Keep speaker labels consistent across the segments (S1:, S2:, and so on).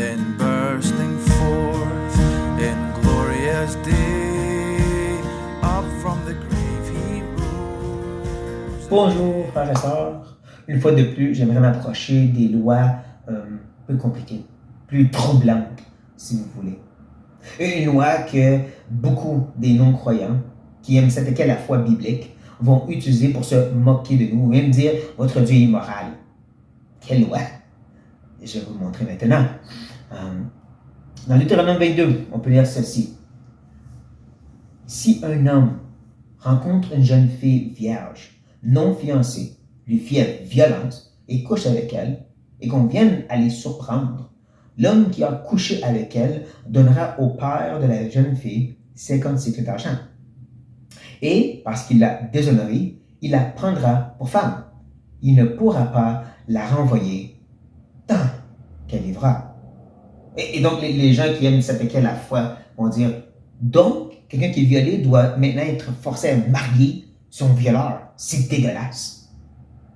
S1: then bursting forth in glorious day, up from the grave he rose.
S2: Bonjour frères et sœurs, une fois de plus, j'aimerais m'approcher des lois plus compliquées, plus troublantes, si vous voulez. Une loi que beaucoup des non-croyants qui aiment s'attaquer à la foi biblique vont utiliser pour se moquer de nous, ou même dire « votre Dieu est immoral ». Quelle loi? Je vais vous montrer maintenant. Dans Deutéronome 22, on peut lire ceci. « Si un homme rencontre une jeune fille vierge, non fiancée, lui fait violence et couche avec elle, et qu'on vienne à les surprendre, l'homme qui a couché avec elle donnera au père de la jeune fille 50 cycles d'argent. Et, parce qu'il l'a déshonorée, il la prendra pour femme. Il ne pourra pas la renvoyer tant qu'elle vivra. » Et donc, les gens qui aiment s'attaquer à la foi vont dire, donc, quelqu'un qui est violé doit maintenant être forcé à marier son violeur. C'est dégueulasse.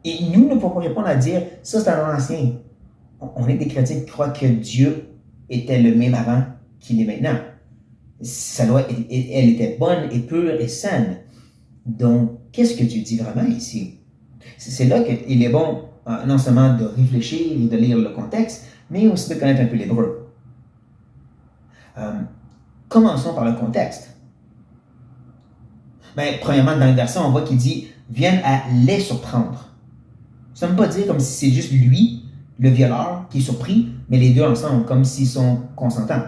S2: Et nous ne pouvons pas répondre à dire, ça c'est un ancien. On est des chrétiens qui croient que Dieu était le même avant qu'il est maintenant. Sa loi, elle était bonne et pure et saine. Donc, qu'est-ce que Dieu dit vraiment ici? C'est là qu'il est bon non seulement de réfléchir et de lire le contexte, mais aussi de connaître un peu l'hébreu. Commençons par le contexte. Mais, premièrement, dans le verset, on voit qu'il dit « viennent à les surprendre ». Ça ne veut pas dire comme si c'est juste lui, le violeur, qui est surpris, mais les deux ensemble, comme s'ils sont consentants.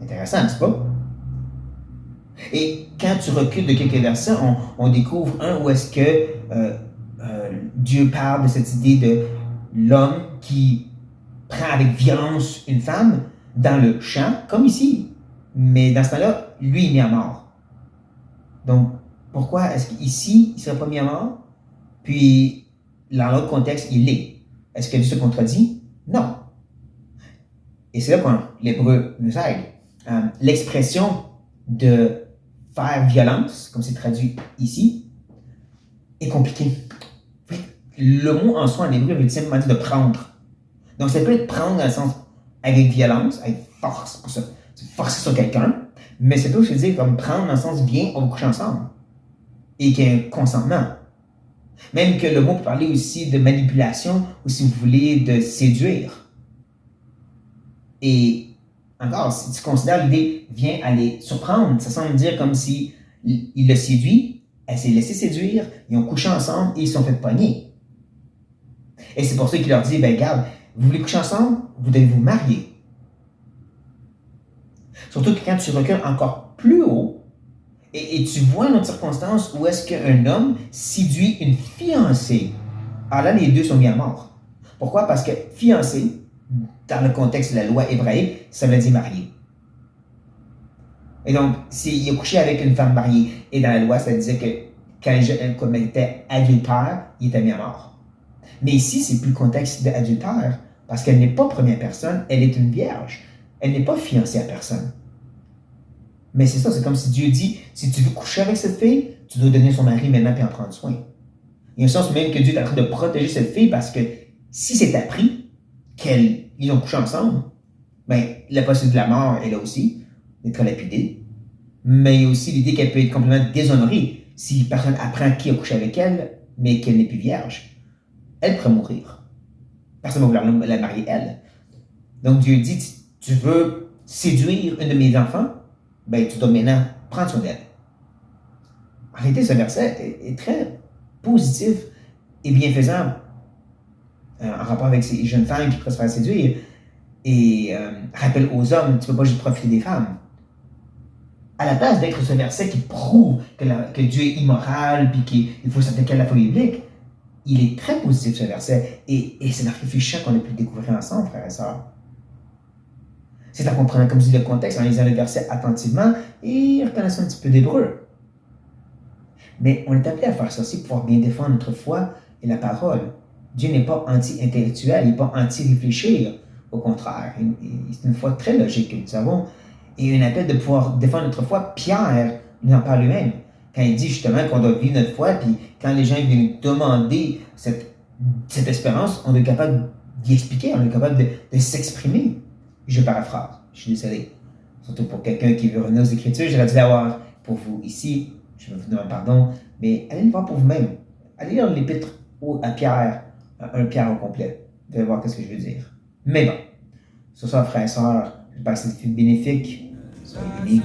S2: Intéressant, n'est-ce pas? Et quand tu recules de quelques versets, on découvre un où est-ce que Dieu parle de cette idée de l'homme qui prend avec violence une femme dans le champ, comme ici. Mais dans ce temps-là, lui, il est mis à mort. Donc, pourquoi est-ce qu'ici, il ne serait pas mis à mort? Puis, dans l'autre contexte, il l'est. Est-ce que Dieu se contredit? Non. Et c'est là que l'hébreu nous aide. L'expression de faire violence, comme c'est traduit ici, est compliquée. Le mot en soi en hébreu veut simplement dire de prendre. Donc ça peut être prendre dans le sens avec violence, avec force, pour se forcer sur quelqu'un, mais ça peut aussi dire comme prendre dans le sens viens, on va coucher ensemble. Et qu'il y a un consentement. Même que le mot peut parler aussi de manipulation, ou si vous voulez, de séduire. Et encore, si tu considères l'idée viens à les surprendre, ça semble dire comme si il l'a séduit, elle s'est laissée séduire, ils ont couché ensemble et ils se sont fait pogner. Et c'est pour ça qu'il leur dit, ben regarde, vous voulez coucher ensemble, vous devez vous marier. Surtout que quand tu recules encore plus haut, et tu vois une autre circonstance où est-ce qu'un homme séduit une fiancée. Alors là, les deux sont mis à mort. Pourquoi? Parce que fiancée, dans le contexte de la loi hébraïque, ça veut dire marié. Et donc, s'il a couché avec une femme mariée, et dans la loi, ça disait que quand elle commettait adultère, il était mis à mort. Mais ici, c'est plus le contexte d'adultère, parce qu'elle n'est pas première personne, elle est une vierge. Elle n'est pas fiancée à personne. Mais c'est ça, c'est comme si Dieu dit, si tu veux coucher avec cette fille, tu dois devenir son mari maintenant et en prendre soin. Il y a un sens même que Dieu est en train de protéger cette fille parce que si c'est appris qu'ils ont couché ensemble, ben, la possibilité de la mort est là aussi, d'être lapidée. Mais il y a aussi l'idée qu'elle peut être complètement déshonorée si personne apprend qui a couché avec elle, mais qu'elle n'est plus vierge. Elle pourrait mourir. Personne ne va vouloir la marier elle. Donc Dieu dit, tu veux séduire une de mes enfants? Ben, tu dois maintenant prendre soin d'elle. En réalité, ce verset est très positif et bienfaisant en rapport avec ces jeunes femmes qui pourraient se faire séduire et rappelle aux hommes, tu ne peux pas juste profiter des femmes. À la place d'être ce verset qui prouve que Dieu est immoral et qu'il faut s'attaquer à la foi biblique, il est très positif ce verset et c'est un réflexion qu'on a pu découvrir ensemble, frères et sœurs. C'est en comprenant, comme je dis, le contexte, en lisant le verset attentivement et en reconnaissant un petit peu d'hébreu. Mais on est appelé à faire ça aussi pour pouvoir bien défendre notre foi et la parole. Dieu n'est pas anti-intellectuel, il n'est pas anti-réfléchir. Au contraire, c'est une foi très logique que nous avons. Et un appel de pouvoir défendre notre foi. Pierre nous en parle lui-même. Quand il dit justement qu'on doit vivre notre foi, puis quand les gens viennent nous demander cette espérance, on est capable d'y expliquer, on est capable de s'exprimer. Je paraphrase, je suis désolé. Surtout pour quelqu'un qui veut revenir aux Écritures, j'aurais dû l'avoir pour vous ici. Je vais vous demander pardon, mais allez le voir pour vous-même. Allez lire l'épître à Pierre, un Pierre au complet. Vous allez voir ce que je veux dire. Mais bon, sur ça, frères et sœurs, j'espère que c'est une bénéfique. Soyez bénis.